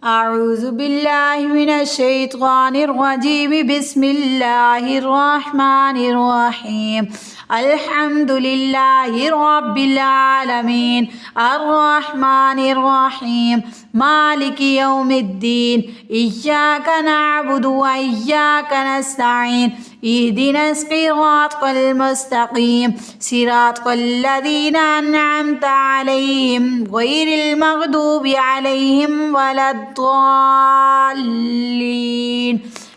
أعوذ بالله من الشيطان الرجيم بسم الله الرحمن الرحيم الحمد لله رب العالمين الرحمن الرحيم مالك يوم الدين إياك نعبد وإياك نستعين اهدنا الصراط المستقيم صراط الذين أنعمت عليهم غير المغضوب عليهم ولا الضالين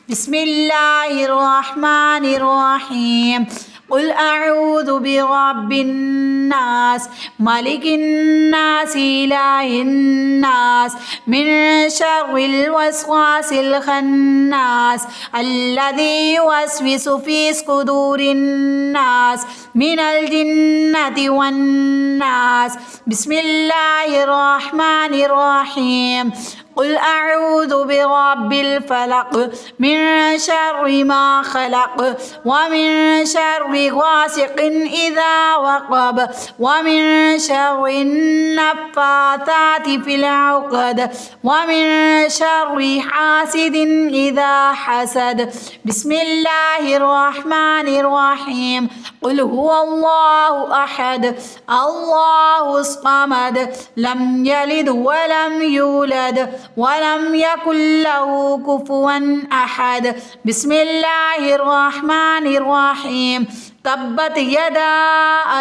بسم الله الرحمن الرحيم قل أعوذ برب الناس ملك الناس إله الناس من شر الوسواس الخناس الذي يوسوس في صدور الناس من الجنة والناس بسم الله الرحمن الرحيم قل أعوذ برب الفلق من شر ما خلق ومن شر غاسق إذا وقب ومن شر النفاثات في العقد ومن شر حاسد إذا حسد بسم الله الرحمن الرحيم قل هو الله أحد الله الصمد لم يلد ولم يولد ولم يكن له كفوا أحد بسم الله الرحمن الرحيم تبت يدا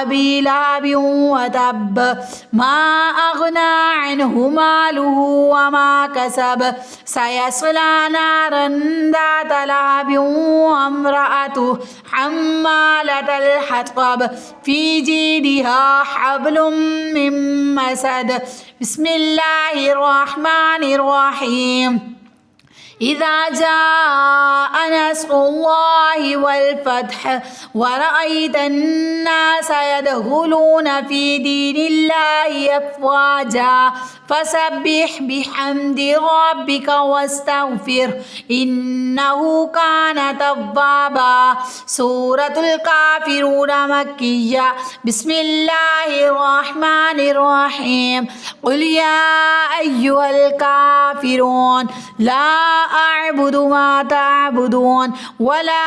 أبي لهب وتب ما أغنى عنه ماله وما كسب سيصلى نارا ذات لهب وامرأته حمالة الحطب في جيدها حبل من مسد بسم الله الرحمن الرحيم إذا جاء نصر الله والفتح ورأيت الناس يدخلون في دين الله أفواجا فسبح بحمد ربك واستغفر إنه كان توابا سورة الكافرون مكية بسم الله الرحمن الرحيم قل يا أيها الكافرون لا أعبد ما تعبدون ولا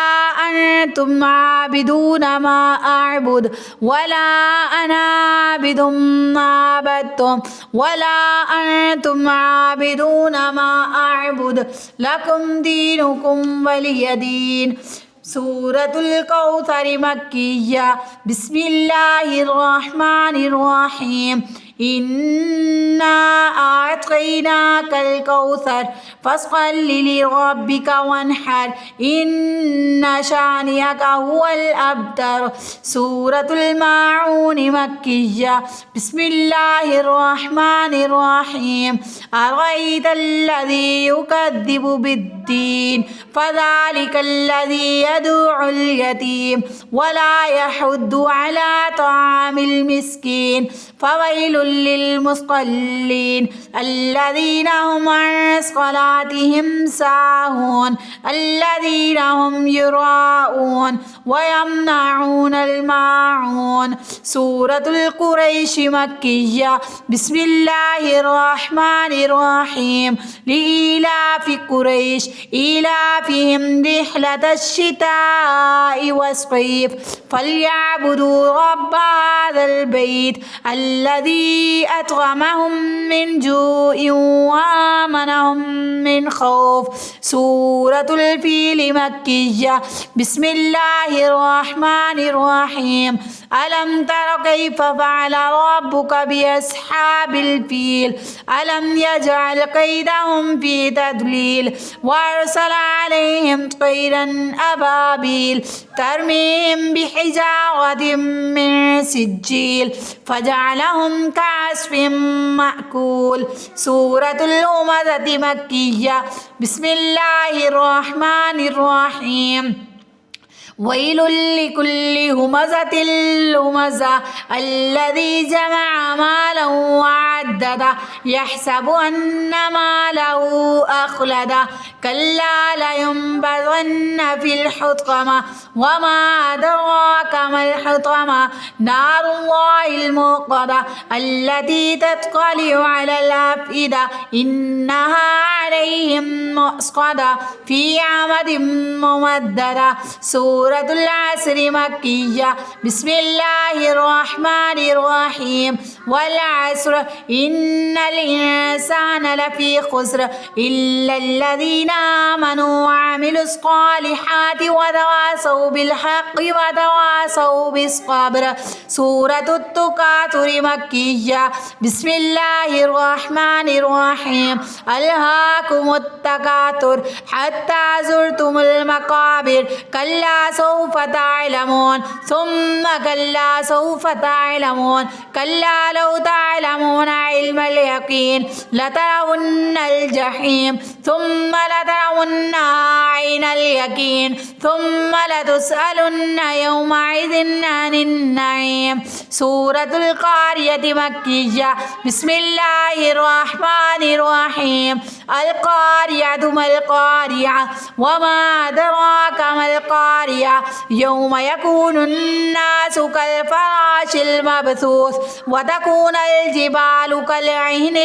أنتم عابدون ما أعبد ولا أنا عابد ما عبدتم ولا أنتم عابدون ما أعبد لكم دينكم ولي دين سورة الكوثر مكية بسم الله الرحمن الرحيم إنا أعطيناك الكوثر فاصل لربك وانحر إن شانئك هو الأبتر سورة الماعون مكية بسم الله الرحمن الرحيم أرأيت الذي يكذب بالدين فذلك الذي يدعو اليتيم ولا يحض على طعام المسكين فويل للمصلين الذين هم عن صلاتهم ساهون الذين هم يراءون ويمنعون الماعون سورة القريش مكية بسم الله الرحمن الرحيم لإيلاف قريش إيلافهم رحلة الشتاء والصيف فليعبدوا رب هذا البيت الذي أطعمهم من جوع وآمنهم من خوف سورة الفيل مكية بسم الله الرحمن الرحيم ألم تر كيف فعل ربك بأصحاب الفيل ألم يجعل كيدهم في تضليل وأرسل عليهم طيرا أبابيل ترميهم بحجارة من سجيل فجعلهم كعصف مأكول سورة الهمزة مكية بسم الله الرحمن الرحيم ويل لكل همزة لمزة الذي جمع مالا وعدده يحسب أن ماله أخلده كلا لينبذن في الحطمة وما أدراك ما الحطمة نار الله الموقدة التي تطلع على الأفئدة إنها عليهم مؤصدة في عمد ممددة. سورة العصر مكية. بسم الله الرحمن الرحيم. والعصر إن الإنسان لفي خسر إلا الذين آمنوا وعملوا الصالحات وتواصوا بالحق وتواصوا بالصبر. سورة التكاثر مكية. بسم الله الرحمن الرحيم. ألهاكم التكاثر حتى زرتم المقابر كلا سوف تعلمون ثم كلا سوف تعلمون كلا لو تعلمون علم اليقين لترون الجحيم ثم لترونها عين اليقين ثم لتسألن يومئذ عن النعيم. سورة القارية مكية. بسم الله الرحمن الرحيم. القارية ما القارعة وما أدراك ما القارعة يوم يكون الناس كالفراش المبثوث وتكون الجبال كالعهن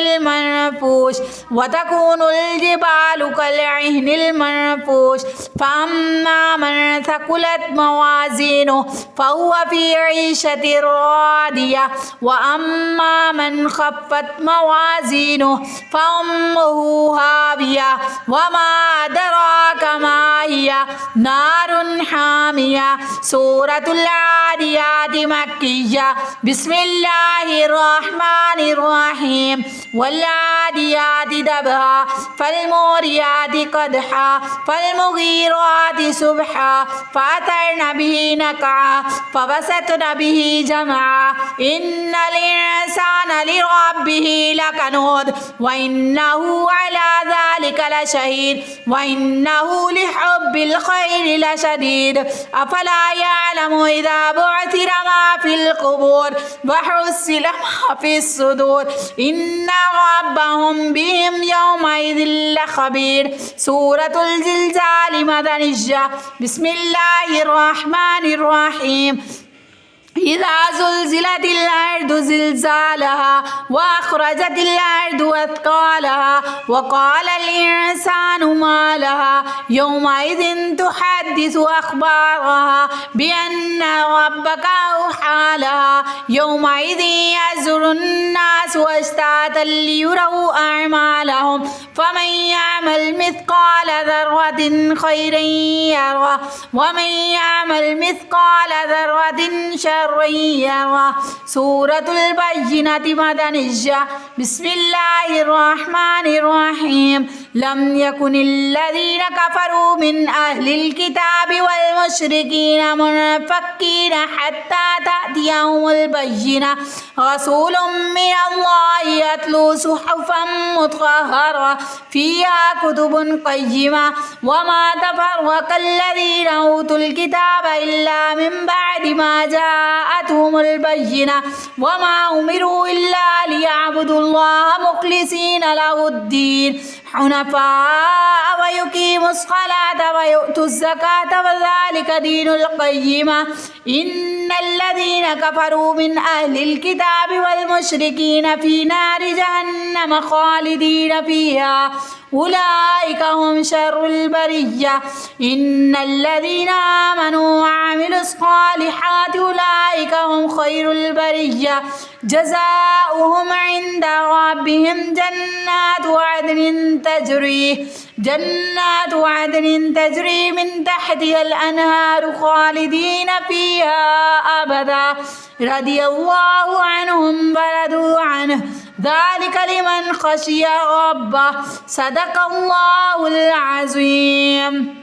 المنفوش فأما من ثقلت موازينه فهو في عيشة راضية وأما من خفت موازينه فأمه هاوية وما أدراك ما هي نار حامية. سورة العاديات مكية. بسم الله الرحمن الرحيم. والعاديات دبها فالموريات قدحا فالمغيرات سبحا فأثرن به نقعا فبسطن به جمعا إن الإنسان لربه لكنود وإنه على ذلك لشهيد وإنه لحب الخير لشديد. أفلا يعلم إذا بعثر ما في القبور وحصل ما في الصدور إن ربهم بهم يومئذ لخبير. سورة الزلزال مدنية. بسم الله الرحمن الرحيم. إذا زلزلت الأرض زلزالها وأخرجت الأرض أثقالها وقال الإنسان ما لها يومئذ تحدث أخبارها بأن ربك أوحى لها يومئذ يصدر الناس أشتاتا ليروا أعمالهم فمن يعمل مثقال ذرة خيرا يره ومن يعمل مثقال ذرة شرا يره. سورة البينة مدنية. بسم الله الرحمن الرحيم. لم يكن الذين كفروا من أهل الكتاب والمشركين منفكين حتى تأتيهم البينة رسول من الله يتلو صحفا مطهرة فيها كتب قيمة وما تفرق الذين أوتوا الكتاب إلا من بعد ما جاءتهم البينة وما أمروا إلا ليعبدوا الله مخلصين له الدين حنفاء ويقيموا الصلاة ويؤتوا الزكاة وذلك دين القيمة. إن الذين كفروا من أهل الكتاب والمشركين في نار جهنم خالدين فيها أولئك هم شر البرية. إن الذين آمنوا وعملوا الصالحات أولئك هم خير البرية. جزاؤهم عند ربهم جنات عدن تجري من تحتها الأنهار خالدين فيها أبدا رضي الله عنهم ورضوا عنه ذلك لمن خشي ربه. صدق الله العظيم.